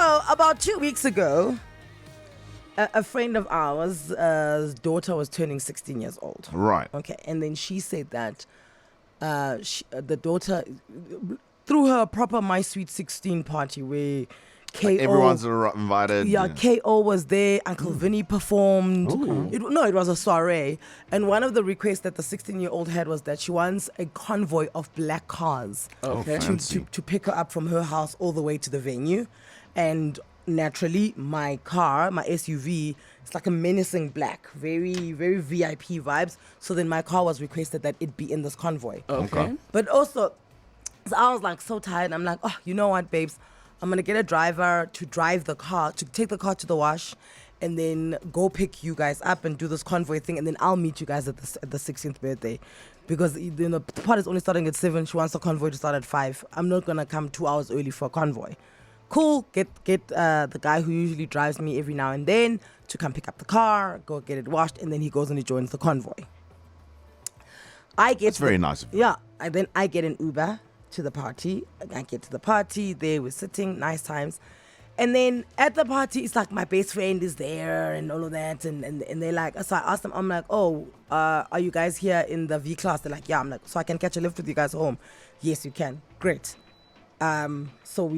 So about 2 weeks ago, a friend of ours' daughter was turning 16 years old. Right. Okay, and then she said that the daughter threw her a proper My Sweet 16 party where KO, Everyone's invited. Yeah, KO was there. Uncle Vinny performed. It was a soiree. And one of the requests that the 16-year-old had was that she wants a convoy of black cars to pick her up from her house all the way to the venue. And naturally, my car, my SUV, it's like a menacing black, very, very VIP vibes. So then my car was requested that it be in this convoy. Okay. But also, so I was like so tired. I'm like, oh, you know what, babes? I'm going to get a driver to drive the car, to take the car to the wash, and then go pick you guys up and do this convoy thing. And then I'll meet you guys at the 16th birthday. Because the party's only starting at 7. She wants the convoy to start at 5. I'm not going to come 2 hours early for a convoy. Cool, get the guy who usually drives me every now and then to come pick up the car, go get it washed, and then he goes and he joins the convoy. That's very nice of you. Yeah, and then I get an Uber to the party. I get to the party, there we're sitting, nice times. And then at the party, it's like my best friend is there and all of that. And they're like, so I asked them, I'm like, oh, are you guys here in the V class? They're like, yeah. I'm like, so I can catch a lift with you guys home? Yes, you can. Great. So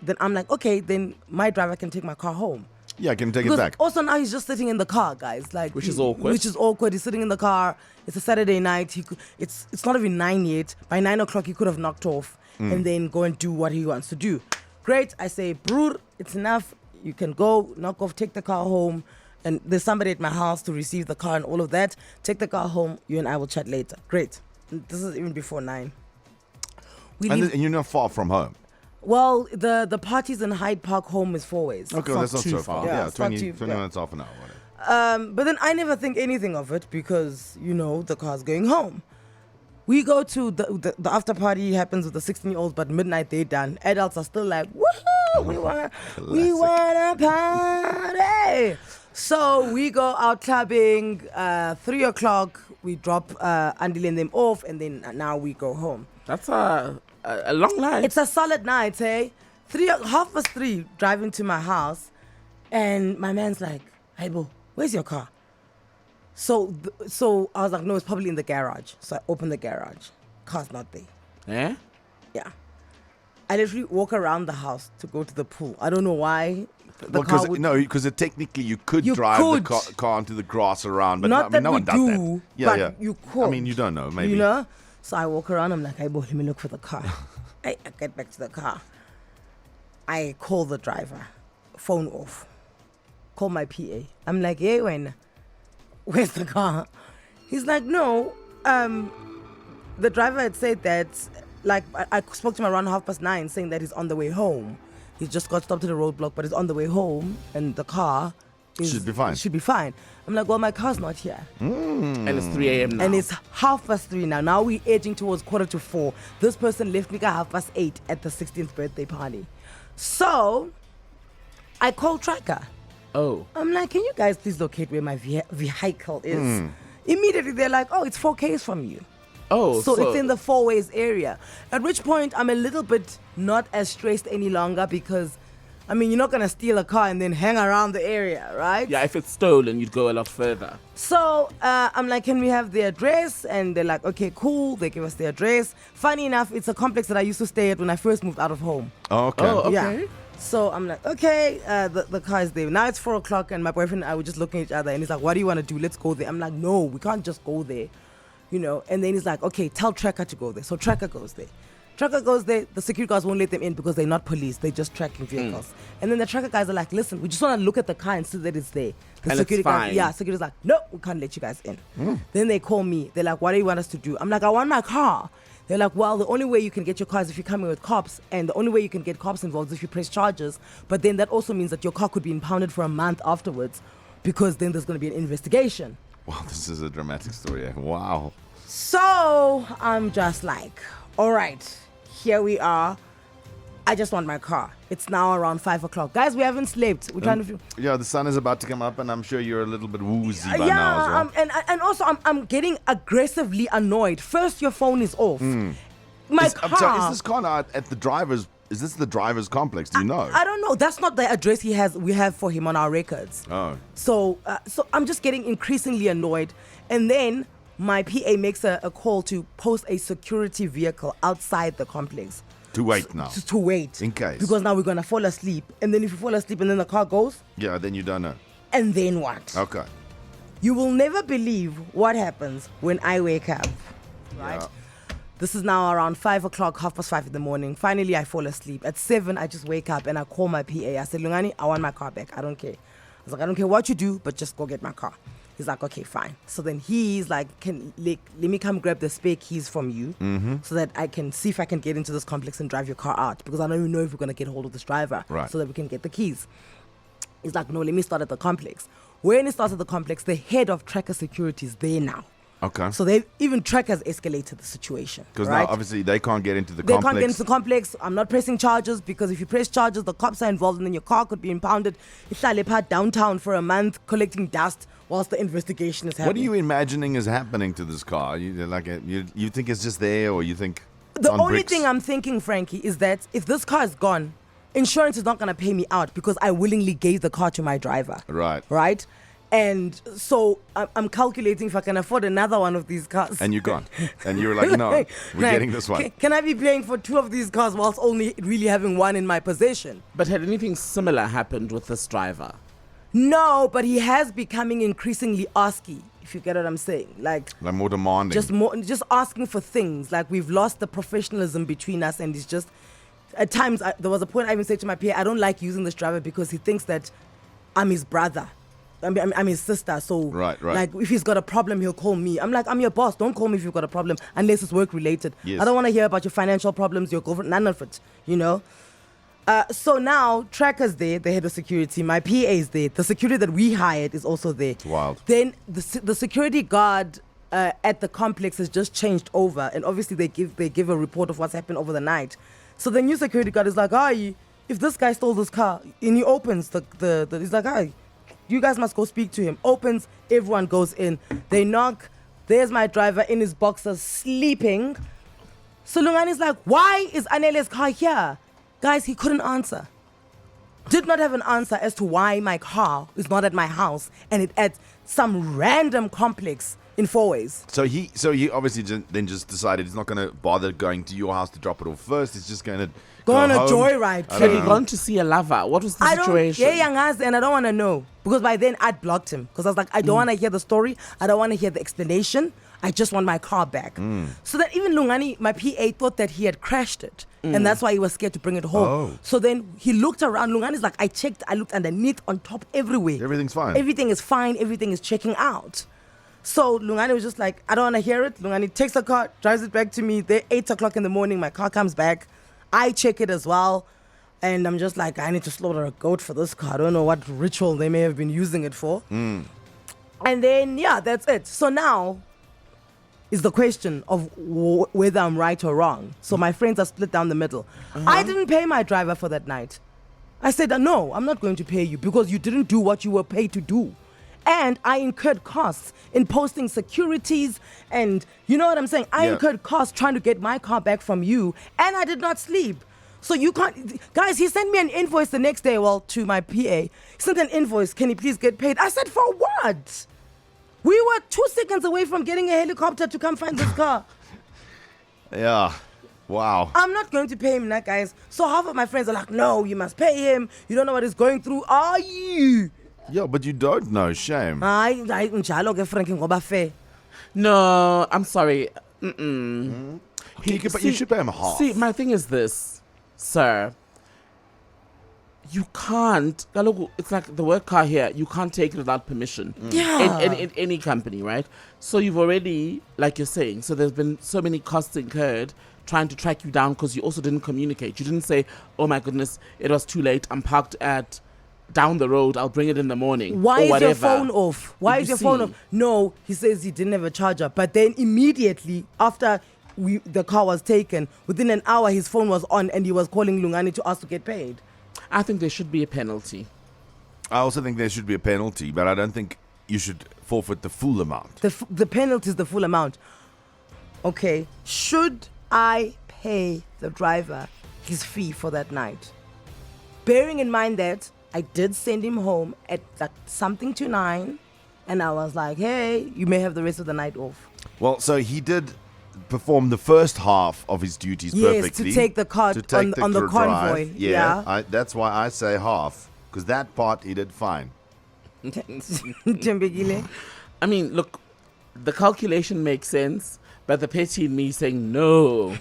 then I'm like, okay, then my driver can take my car home. Yeah, I can take it back. Also now he's just sitting in the car, guys. Like, which is awkward. Which is awkward. He's sitting in the car. It's a Saturday night. It's not even 9 yet. By 9 o'clock he could have knocked off and then go and do what he wants to do. Great. I say, broer, it's enough. You can go, knock off, take the car home. And there's somebody at my house to receive the car and all of that. Take the car home. You and I will chat later. Great. And this is even before 9. And you're not far from home. Well, the parties in Hyde Park home is 4 ways. Okay, that's not so far. Yeah, 20 minutes, half an hour. Whatever. But then I never think anything of it because, the car's going home. We go to the after party happens with the 16-year-olds, but midnight they're done. Adults are still like, woohoo, we want a party. So we go out clubbing, 3 o'clock, we drop Anele and them off, and then now we go home. That's a long night. It's a solid night, eh? 3:30, driving to my house, and my man's like, "Hey, bro, where's your car?" So I was like, "No, it's probably in the garage." So I open the garage, car's not there. Yeah. Yeah. I literally walk around the house to go to the pool. I don't know why. Because technically you could drive the car onto the grass around, but not that no we one does do, that. but you could. I mean, you don't know, maybe. So I walk around, I'm like, hey, boy, let me look for the car. I get back to the car. I call the driver, phone off. Call my PA. I'm like, hey, where's the car? He's like, no. The driver had said that, like, I spoke to him around 9:30 saying that he's on the way home. He just got stopped at a roadblock, but he's on the way home, and the car should be fine. I'm like, well, my car's not here. And it's 3 a.m. now. And it's 3:30 now. Now we're edging towards 3:45. This person left me at 8:30 at the 16th birthday party. So I call Tracker. Oh. I'm like, can you guys please locate where my vehicle is? Immediately they're like, oh, it's 4 Ks from you. Oh, so it's in the 4 ways area. At which point I'm a little bit not as stressed any longer because, I mean, you're not going to steal a car and then hang around the area, right? Yeah, if it's stolen, you'd go a lot further. So I'm like, can we have the address? And they're like, okay, cool. They give us the address. Funny enough, it's a complex that I used to stay at when I first moved out of home. Oh, okay. Oh, okay. Yeah. So I'm like, okay, the car is there. Now it's 4 o'clock and my boyfriend and I were just looking at each other and he's like, what do you want to do? Let's go there. I'm like, no, we can't just go there. And then he's like, okay, tell Tracker to go there. So Tracker goes there. Tracker goes there. The security guards won't let them in because they're not police. They're just tracking vehicles. And then the Tracker guys are like, listen, we just want to look at the car and see that it's there. The and security it's fine. guys, security's like, no, we can't let you guys in. Then they call me. They're like, what do you want us to do? I'm like, I want my car. They're like, well, the only way you can get your car is if you come in with cops. And the only way you can get cops involved is if you press charges. But then that also means that your car could be impounded for a month afterwards because then there's going to be an investigation. Wow, this is a dramatic story. Wow. So I'm just like, all right, here we are. I just want my car. It's now around 5 o'clock. Guys, we haven't slept. We're trying to... Yeah, the sun is about to come up and I'm sure you're a little bit woozy by now as well. And also I'm getting aggressively annoyed. First, your phone is off. My car... I'm sorry, is this car now at the driver's Is this the driver's complex? Do you know? I don't know. That's not the address we have for him on our records. Oh. So I'm just getting increasingly annoyed. And then my PA makes a call to post a security vehicle outside the complex. To wait now. To wait. In case. Because now we're going to fall asleep. And then if you fall asleep and then the car goes. Yeah, then you don't know. And then what? Okay. You will never believe what happens when I wake up. Right? Yeah. This is now around 5 o'clock, 5:30 in the morning. Finally, I fall asleep. At 7, I just wake up and I call my PA. I said, Lungani, I want my car back. I don't care. I was like, I don't care what you do, but just go get my car. He's like, okay, fine. So then he's like, let me come grab the spare keys from you so that I can see if I can get into this complex and drive your car out, because I don't even know if we're going to get hold of this driver so that we can get the keys. He's like, no, let me start at the complex. When he starts at the complex, the head of tracker security is there now. Okay. So even trackers escalated the situation. Because right? now obviously they can't get into the They complex. can't get into the complex. I'm not pressing charges, because if you press charges, the cops are involved and then your car could be impounded. Ihlale downtown for a month collecting dust whilst the investigation is happening. What are you imagining is happening to this car? You think it's just there, or you think The on only bricks? thing I'm thinking, Frankie, is that if this car is gone, insurance is not going to pay me out because I willingly gave the car to my driver. Right. Right? And so I'm calculating if I can afford another one of these cars. And you can't. And you were like, no, we're getting this one. Can I be paying for 2 of these cars whilst only really having one in my possession? But had anything similar happened with this driver? No, but he has becoming increasingly asky, if you get what I'm saying. Like more demanding. just asking for things. Like we've lost the professionalism between us, and he's just at times there was a point I even said to my PA, I don't like using this driver because he thinks that I'm his brother. I'm his sister, so right. like if he's got a problem, he'll call me. I'm like, I'm your boss. Don't call me if you've got a problem unless it's work related. Yes. I don't want to hear about your financial problems, your girlfriend, none of it, you know. So now Tracker's there, the head of security. My PA is there. The security that we hired is also there. It's wild. Then the security guard at the complex has just changed over, and obviously they give a report of what's happened over the night. So the new security guard is like, if this guy stole this car, and he opens he's like, you guys must go speak to him. Opens, everyone goes in. They knock. There's my driver in his boxers sleeping. So Lungani's like, why is Anele's car here? Guys, he couldn't answer. Did not have an answer as to why my car is not at my house and it at some random complex in 4 ways. So he obviously then just decided he's not going to bother going to your house to drop it off first. He's just going to Go on a home. joyride. Had he gone to see a lover? What was the situation? And I don't want to know, because by then I'd blocked him, because I was like, I don't want to hear the story. I don't want to hear the explanation. I just want my car back. So that even Lungani, my PA, thought that he had crashed it. And that's why he was scared to bring it home. Oh. So then he looked around. Lungani's like, I checked, I looked underneath, on top, everywhere. Everything's fine. Everything is fine. Everything is checking out. So Lungani was just like, I don't want to hear it. Lungani takes the car, drives it back to me. They're 8 o'clock in the morning. My car comes back. I check it as well. And I'm just like, I need to slaughter a goat for this car. I don't know what ritual they may have been using it for. And then, yeah, that's it. So now is the question of whether I'm right or wrong. So my friends are split down the middle. I didn't pay my driver for that night. I said, no, I'm not going to pay you because you didn't do what you were paid to do. And I incurred costs in posting securities, and you know what I'm saying? I incurred costs trying to get my car back from you, and I did not sleep. So you can't, guys, he sent me an invoice the next day, to my PA. He sent an invoice, can he please get paid? I said, for what? We were 2 seconds away from getting a helicopter to come find this car. Yeah. Wow. I'm not going to pay him now, guys. So half of my friends are like, no, you must pay him. You don't know what he's going through. Are you? Yeah, but you don't know. Shame. No, I'm sorry. You should pay him half. See, my thing is this, sir. You can't. It's like the word car here. You can't take it without permission. Yeah. In any company, right? So you've already, like you're saying, so there's been so many costs incurred trying to track you down because you also didn't communicate. You didn't say, oh my goodness, it was too late. I'm parked at down the road. I'll bring it in the morning. Why or is whatever. your phone off? Why is your phone off? No, he says he didn't have a charger. But then immediately after the car was taken, within an hour his phone was on and he was calling Lungani to ask to get paid. I think there should be a penalty. I also think there should be a penalty, but I don't think you should forfeit the full amount. The penalty is the full amount. Okay, should I pay the driver his fee for that night. Bearing in mind that I did send him home at like something to 9, and I was like, hey, you may have the rest of the night off. Well, so he did perform the first half of his duties Yes, perfectly. to take the car on the drive. convoy. Yeah, that's why I say half, because that part he did fine. Tembekile. I mean, look, the calculation makes sense, but the petty in me saying no,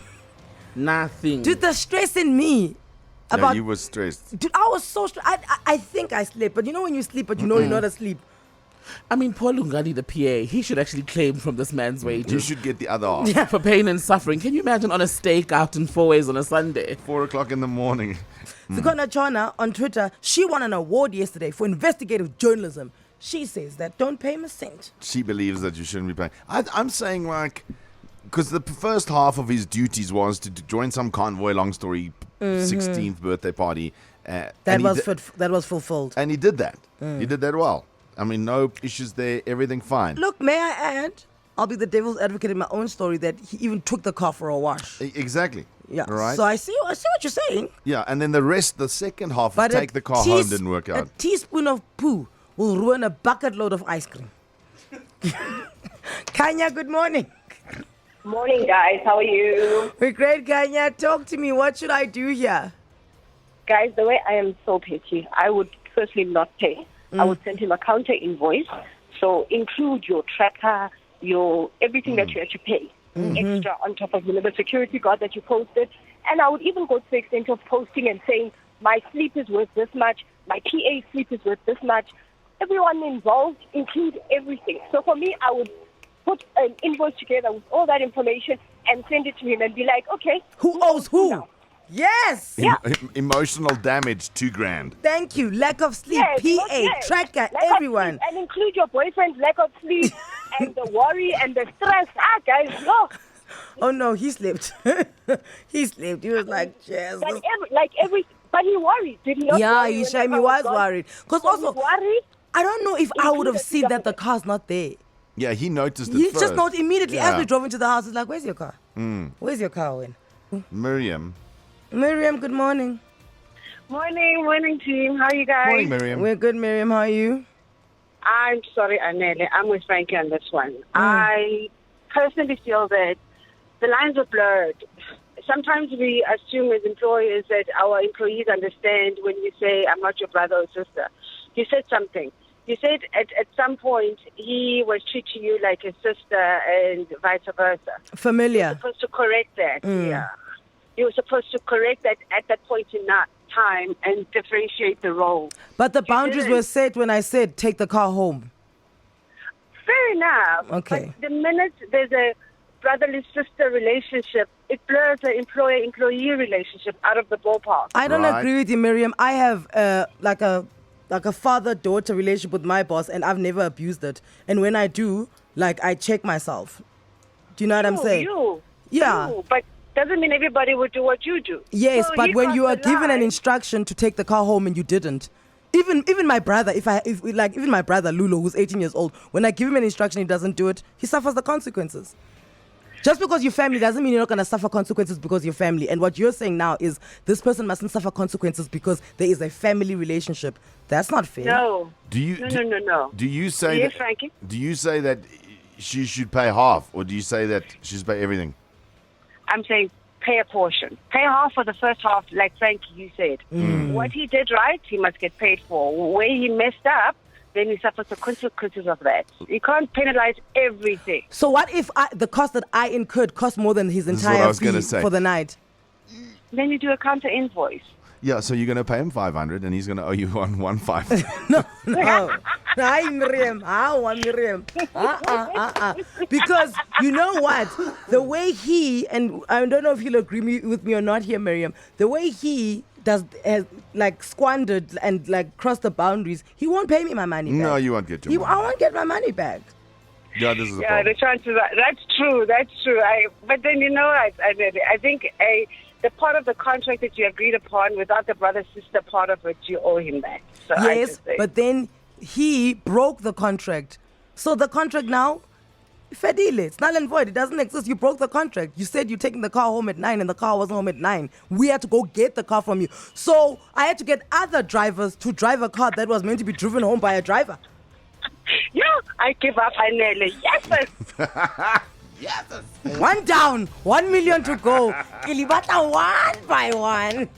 nothing. Dude, the stress in me Yeah, about you were stressed. dude, I was so stressed. I think I slept, but you know when you sleep, but you know you're not asleep. I mean, Paul Lungani, the PA, he should actually claim from this man's wages. You should get the other half. For pain and suffering. Can you imagine on a steak out in 4 ways on a Sunday? 4 o'clock in the morning. Sikona Chona on Twitter, she won an award yesterday for investigative journalism. She says that don't pay him a cent. She believes that you shouldn't be paying. I'm saying, like, because the first half of his duties was to join some convoy, long story, 16th birthday party. That was fulfilled. And he did that. He did that well. I mean, no issues there, everything fine. Look, may I add, I'll be the devil's advocate in my own story that he even took the car for a wash. Exactly. Yeah. Right? So I see what you're saying. Yeah, and then the second half But of take the car home didn't work A out. teaspoon of poo will ruin a bucket load of ice cream. Kanya, good morning. Morning, guys. How are you? We're great, Kanya. Talk to me. What should I do here? Guys, the way I am so petty, I would firstly not pay. I would send him a counter invoice. So include your tracker, your everything that you had to pay extra on top of the security guard that you posted. And I would even go to the extent of posting and saying, my sleep is worth this much, my PA sleep is worth this much. Everyone involved, include everything. So for me, I would put an invoice together with all that information and send it to him and be like, okay. Who owes who? now? Yes. Yeah. Emotional damage, $2,000. Thank you. Lack of sleep, Yes, PA, yes. tracker, Lack of everyone. sleep, and include your boyfriend's lack of sleep and the worry and the stress. Guys, no. Oh no, he slept. He slept. He was like, yes. But but he worried. Did he not Yeah, worry he when shame. the He car was gone? worried. Because So also, he's worried. I don't know if I would have Included seen that the government. car's not there. Yeah, he noticed it He first. just not immediately Yeah. as we drove into the house. He's like, "Where's your car? Where's your car, Owen?" Miriam. Miriam, good morning. Morning, team. How are you guys? Morning, Miriam. We're good, Miriam. How are you? I'm sorry, Anele. I'm with Frankie on this one. I personally feel that the lines are blurred. Sometimes we assume as employers that our employees understand when you say, I'm not your brother or sister. You said something. You said at some point he was treating you like a sister and vice versa. Familiar. You're supposed to correct that. Yeah. You were supposed to correct that at that point in that time and differentiate the role. But the boundaries didn't. were set when I said take the car home. Fair enough. Okay. But the minute there's a brotherly-sister relationship, it blurs the employer-employee relationship out of the ballpark. I don't Right. agree with you, Miriam. I have like a father-daughter relationship with my boss, and I've never abused it. And when I do, like, I check myself. Do you know what I'm saying? Yeah. But doesn't mean everybody would do what you do. Yes, So but he when you are crossed the given an line. instruction to take the car home and you didn't, even my brother, even my brother Lulu, who's 18 years old, when I give him an instruction, he doesn't do it, he suffers the consequences. Just because you're family doesn't mean you're not going to suffer consequences because you're family. And what you're saying now is this person mustn't suffer consequences because there is a family relationship. That's not fair. No. Do you? No. Do you say Yes, that? Frankie? Do you say that she should pay half, or do you say that she should pay everything? I'm saying pay a portion. Pay half for the first half, like Frankie, you said. What he did right, he must get paid for. Where he messed up, then he suffers the consequences of that. You can't penalize everything. So what if the cost that I incurred cost more than his This is what I entire was gonna fee say. for the night? Then you do a counter invoice. Yeah, so you're going to pay him 500 and he's going to owe you 115. No. Hi, Miriam. Miriam. Because you know what? The way he, and I don't know if he'll agree with me or not here, Miriam, the way he has like squandered and like crossed the boundaries, he won't pay me my money back. No, you won't get your money. I won't get my money back. Yeah, this is a Yeah, problem. the chances are, that's true. But then, you know, I think the part of the contract that you agreed upon without the brother-sister part of it, you owe him that. So I Yes, just say, but then he broke the contract. So the contract now, Fedile, it's null and void. It doesn't exist. You broke the contract. You said you're taking the car home at 9 and the car wasn't home at 9. We had to go get the car from you. So I had to get other drivers to drive a car that was meant to be driven home by a driver. Yeah, I give up, Anele. Yes, Yes. One down, 1 million to go. Kilibata one by one.